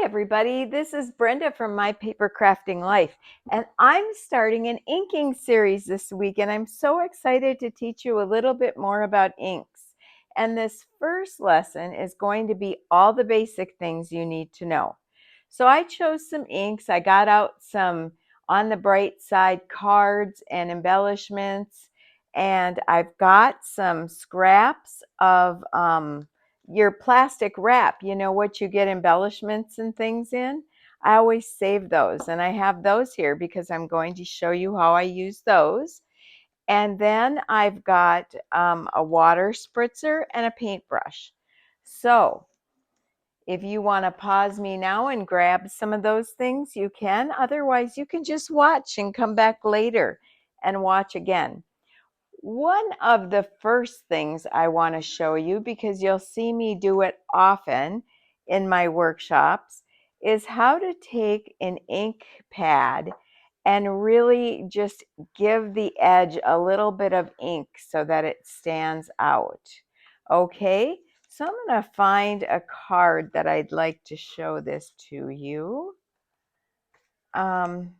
Hi everybody, this is Brenda from My Papercrafting Life, and I'm starting an inking series this week, and I'm so excited to teach you a little bit more about inks. And this first lesson is going to be all the basic things you need to know. So I chose some inks. I got out some on the bright side cards and embellishments, and I've got some scraps of your plastic wrap, you know, what you get embellishments and things in. I always save those, and I have those here because I'm going to show you how I use those. And then I've got a water spritzer and a paintbrush. So if you want to pause me now and grab some of those things, you can. Otherwise, you can just watch and come back later and watch again. One of the first things I want to show you, because you'll see me do it often in my workshops, is how to take an ink pad and really just give the edge a little bit of ink so that it stands out. Okay, so I'm going to find a card that I'd like to show this to you. And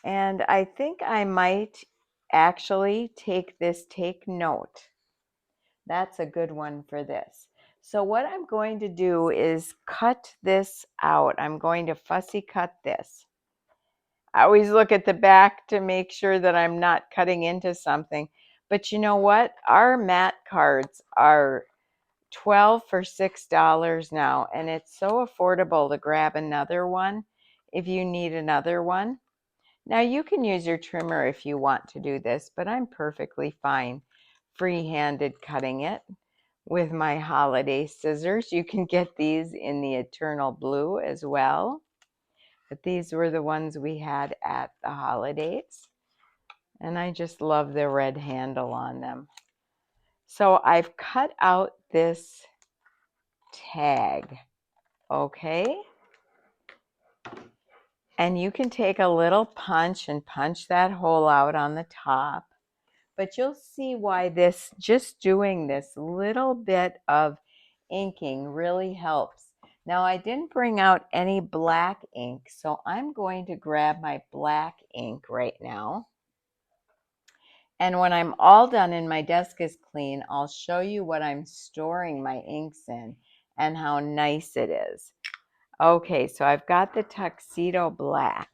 I think I might actually take note. That's a good one for this. So what I'm going to do is cut this out. I'm going to fussy cut this. I always look at the back to make sure that I'm not cutting into something. But you know what? Our mat cards are 12 for $6 now, and it's so affordable to grab another one if you need another one. Now you can use your trimmer if you want to do this, but I'm perfectly fine free-handed cutting it with my holiday scissors. You can get these in the Eternal Blue as well, but these were the ones we had at the holidays, and I just love the red handle on them. So I've cut out this tag, okay? And you can take a little punch and punch that hole out on the top. But you'll see why just doing this little bit of inking really helps. Now I didn't bring out any black ink, so I'm going to grab my black ink right now. And when I'm all done and my desk is clean, I'll show you what I'm storing my inks in and how nice it is. Okay, so I've got the Tuxedo Black.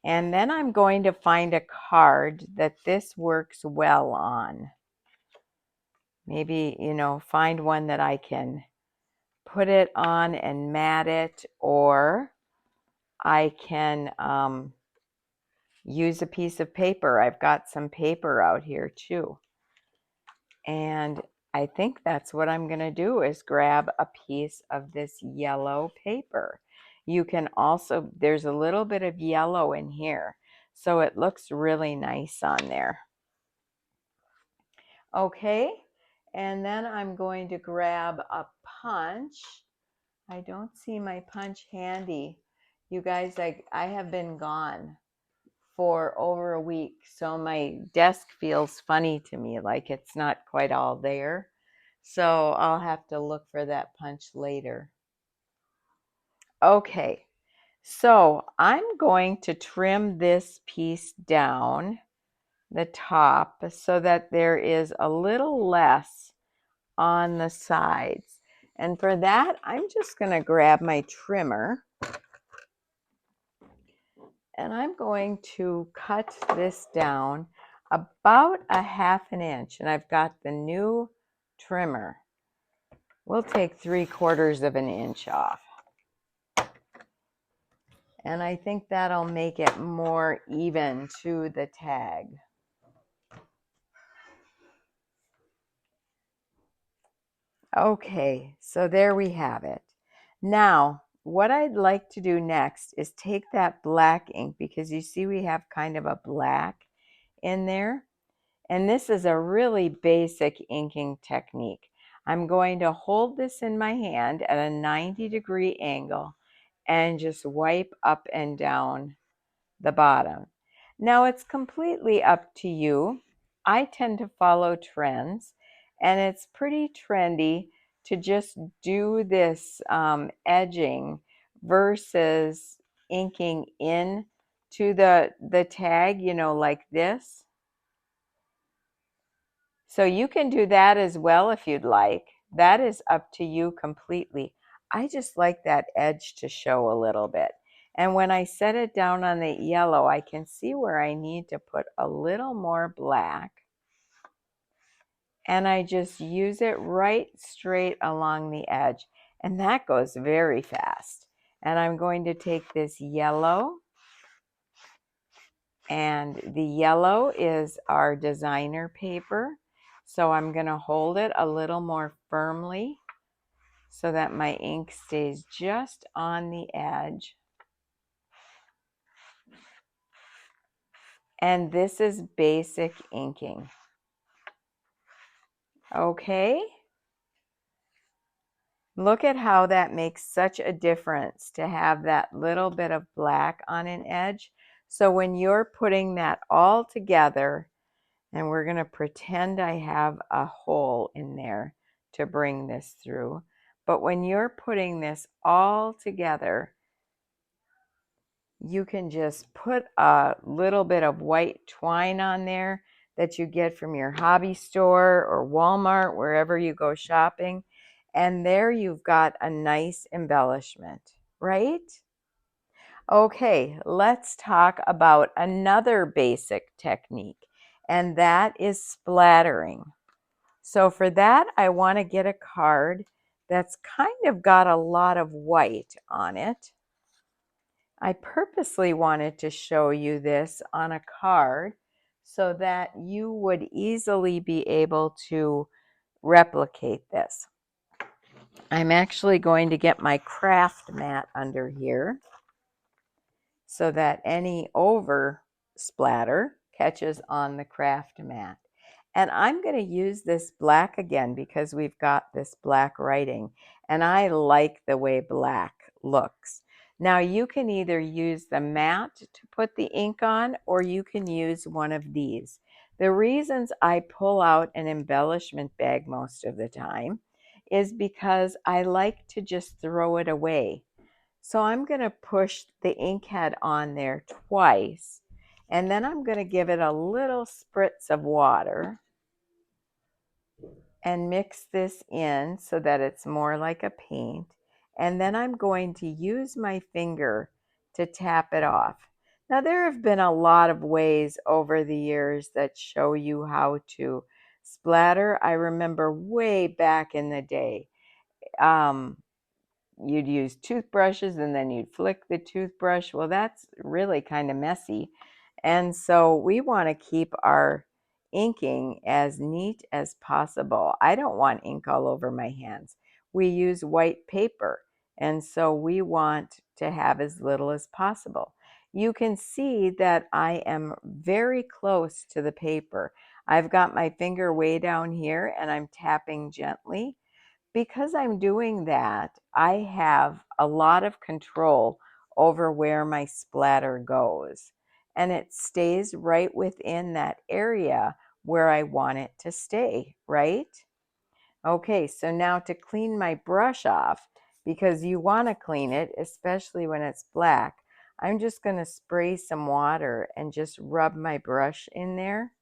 And then I'm going to find a card that this works well on. Maybe, find one that I can put it on and mat it, or I can use a piece of paper. I've got some paper out here too. And I think that's what I'm going to do is grab a piece of this yellow paper. You can also, there's a little bit of yellow in here, so it looks really nice on there. Okay, and then I'm going to grab a punch. I don't see my punch handy. You guys, I have been gone for over a week, so my desk feels funny to me, like it's not quite all there. So I'll have to look for that punch later. Okay, so I'm going to trim this piece down the top so that there is a little less on the sides. And for that, I'm just going to grab my trimmer and I'm going to cut this down about a ½ inch. And I've got the new trimmer. We'll take 3/4 inch off. And I think that'll make it more even to the tag. Okay, so there we have it. Now, what I'd like to do next is take that black ink, because you see we have kind of a black in there. And this is a really basic inking technique. I'm going to hold this in my hand at a 90-degree angle and just wipe up and down the bottom. Now it's completely up to you. I tend to follow trends, and it's pretty trendy to just do this edging versus inking in to the tag, you know, like this. So you can do that as well if you'd like. That is up to you completely. I just like that edge to show a little bit. And when I set it down on the yellow, I can see where I need to put a little more black. And I just use it right straight along the edge. And that goes very fast. And I'm going to take this yellow, and the yellow is our designer paper. So I'm going to hold it a little more firmly so that my ink stays just on the edge. And this is basic inking. Okay? Look at how that makes such a difference to have that little bit of black on an edge. So when you're putting that all together, and we're going to pretend I have a hole in there to bring this through. But when you're putting this all together, you can just put a little bit of white twine on there that you get from your hobby store or Walmart, wherever you go shopping. And there you've got a nice embellishment, right? Okay, let's talk about another basic technique, and that is splattering. So for that, I want to get a card that's kind of got a lot of white on it. I purposely wanted to show you this on a card so that you would easily be able to replicate this. I'm actually going to get my craft mat under here so that any over splatter catches on the craft mat. And I'm going to use this black again because we've got this black writing, and I like the way black looks. Now you can either use the mat to put the ink on, or you can use one of these. The reasons I pull out an embellishment bag most of the time is because I like to just throw it away. So I'm going to push the ink head on there twice, and then I'm going to give it a little spritz of water and mix this in so that it's more like a paint. And then I'm going to use my finger to tap it off. Now there have been a lot of ways over the years that show you how to splatter. I remember way back in the day, you'd use toothbrushes and then you'd flick the toothbrush. Well, that's really kind of messy. And so we want to keep our inking as neat as possible. I don't want ink all over my hands. We use white paper, and so we want to have as little as possible. You can see that I am very close to the paper. I've got my finger way down here and I'm tapping gently. Because I'm doing that, I have a lot of control over where my splatter goes, and it stays right within that area where I want it to stay, right? Okay, so now to clean my brush off, because you want to clean it, especially when it's black, I'm just going to spray some water and just rub my brush in there.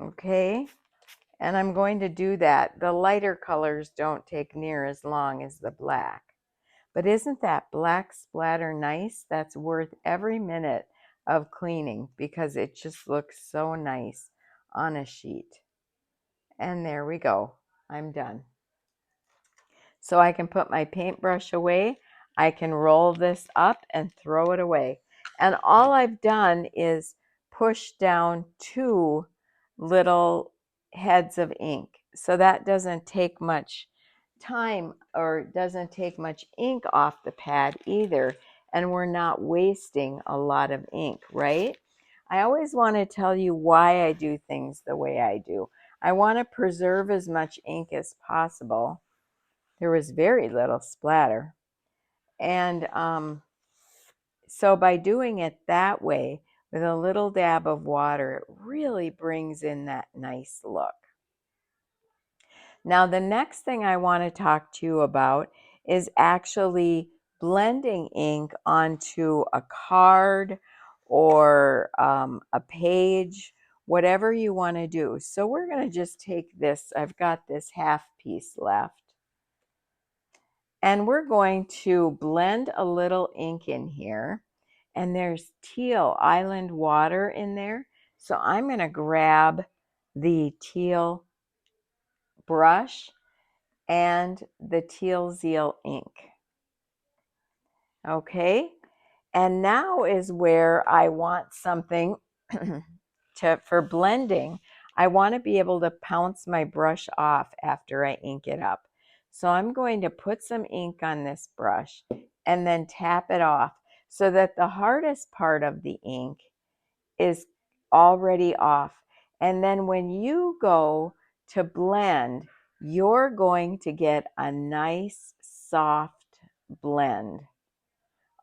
Okay. And I'm going to do that. The lighter colors don't take near as long as the black. But isn't that black splatter nice? That's worth every minute of cleaning because it just looks so nice on a sheet. And there we go. I'm done. So I can put my paintbrush away. I can roll this up and throw it away. And all I've done is push down 2 little heads of ink. So that doesn't take much time or doesn't take much ink off the pad either. And we're not wasting a lot of ink, right? I always want to tell you why I do things the way I do. I want to preserve as much ink as possible. There was very little splatter. And so by doing it that way, with a little dab of water, it really brings in that nice look. Now, the next thing I want to talk to you about is actually blending ink onto a card or a page, whatever you want to do. So we're going to just take this. I've got this half piece left. And we're going to blend a little ink in here. And there's teal island water in there. So I'm going to grab the teal brush and the teal zeal ink. Okay, and now is where I want something for blending. I want to be able to pounce my brush off after I ink it up. So I'm going to put some ink on this brush and then tap it off so that the hardest part of the ink is already off. And then when you go to blend, you're going to get a nice soft blend.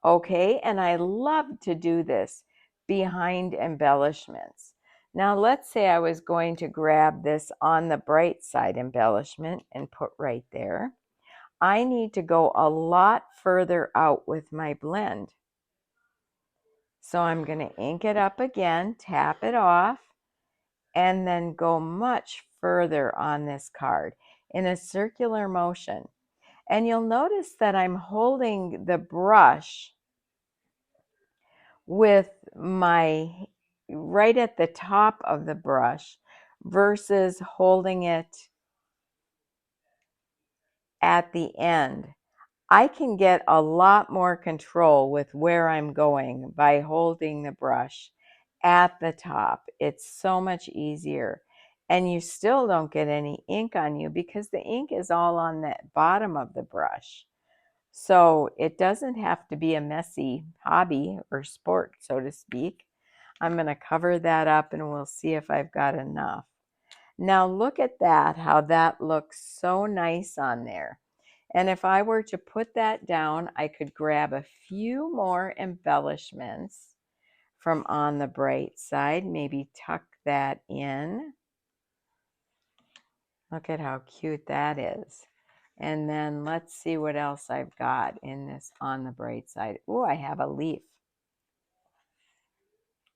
Okay, and I love to do this behind embellishments. Now let's say I was going to grab this on the bright side embellishment and put right there. I need to go a lot further out with my blend. So I'm going to ink it up again, tap it off, and then go much further on this card in a circular motion. And you'll notice that I'm holding the brush with my right at the top of the brush versus holding it at the end. I can get a lot more control with where I'm going by holding the brush at the top. It's so much easier. And you still don't get any ink on you because the ink is all on the bottom of the brush. So it doesn't have to be a messy hobby or sport, so to speak. I'm going to cover that up and we'll see if I've got enough. Now look at that, how that looks so nice on there. And if I were to put that down, I could grab a few more embellishments from on the bright side, maybe tuck that in. Look at how cute that is. And then let's see what else I've got in this on the bright side. Oh, I have a leaf.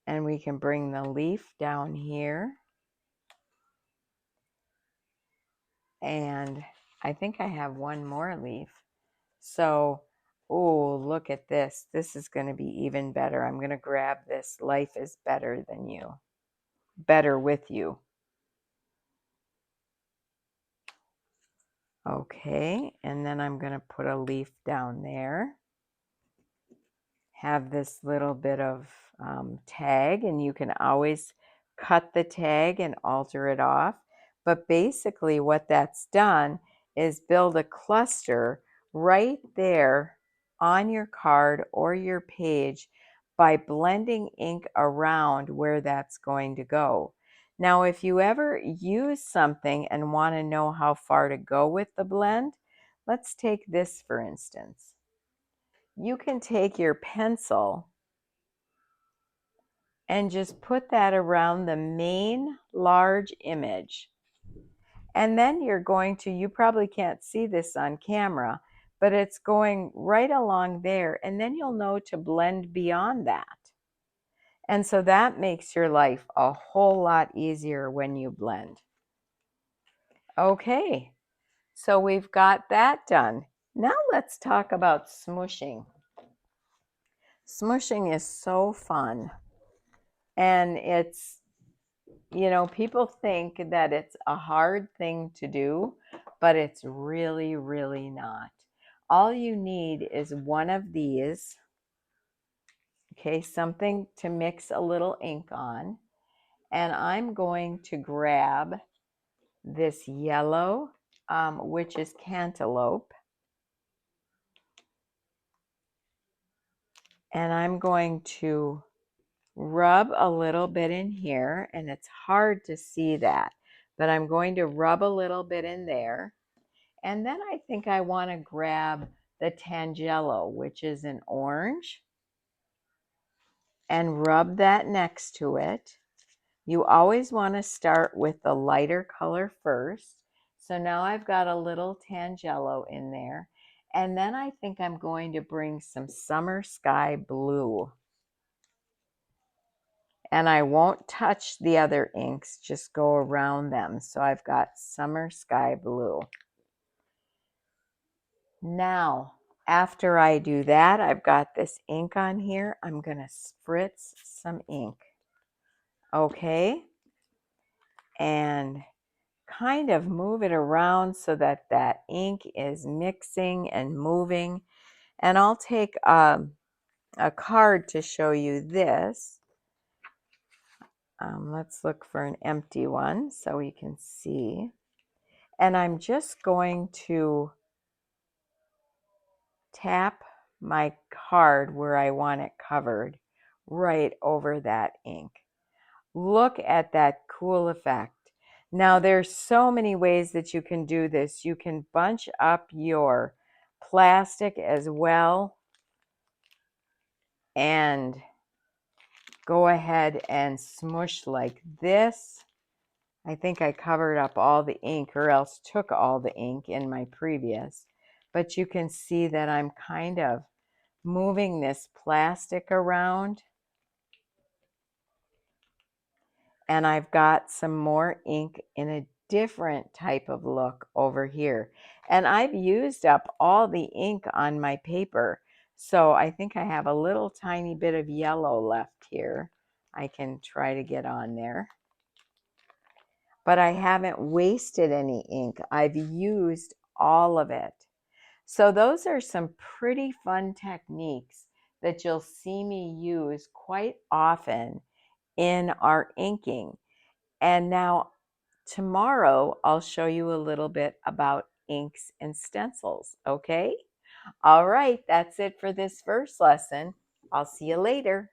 And we can bring the leaf down here. And I think I have one more leaf. So, oh, look at this. This is going to be even better. I'm going to grab this. Life is better than you. Better with you. Okay, and then I'm going to put a leaf down there. Have this little bit of tag, and you can always cut the tag and alter it off. But basically what that's done is build a cluster right there on your card or your page by blending ink around where that's going to go. Now, if you ever use something and want to know how far to go with the blend, let's take this for instance. You can take your pencil and just put that around the main large image. And then you're going to, you probably can't see this on camera, but it's going right along there. And then you'll know to blend beyond that. And so that makes your life a whole lot easier when you blend. Okay, so we've got that done. Now let's talk about smooshing. Smooshing is so fun. And it's, you know, people think that it's a hard thing to do, but it's really, really not. All you need is one of these, okay, something to mix a little ink on. And I'm going to grab this yellow, which is cantaloupe. And I'm going to rub a little bit in here, and it's hard to see that, but I'm going to rub a little bit in there. And then I think I want to grab the Tangelo, which is an orange, and rub that next to it. You always want to start with the lighter color first. So now I've got a little Tangelo in there. And then I think I'm going to bring some Summer Sky Blue. And I won't touch the other inks, just go around them. So I've got Summer Sky Blue. Now, after I do that, I've got this ink on here. I'm going to spritz some ink. Okay? And kind of move it around so that that ink is mixing and moving. And I'll take a card to show you this. Let's look for an empty one so we can see. And I'm just going to tap my card where I want it covered right over that ink. Look at that cool effect. Now there's so many ways that you can do this. You can bunch up your plastic as well and go ahead and smoosh like this. I think I covered up all the ink or else took all the ink in my previous. But you can see that I'm kind of moving this plastic around. And I've got some more ink in a different type of look over here. And I've used up all the ink on my paper. So I think I have a little tiny bit of yellow left here. I can try to get on there. But I haven't wasted any ink. I've used all of it. So those are some pretty fun techniques that you'll see me use quite often in our inking. And now tomorrow I'll show you a little bit about inks and stencils, okay? All right, that's it for this first lesson. I'll see you later.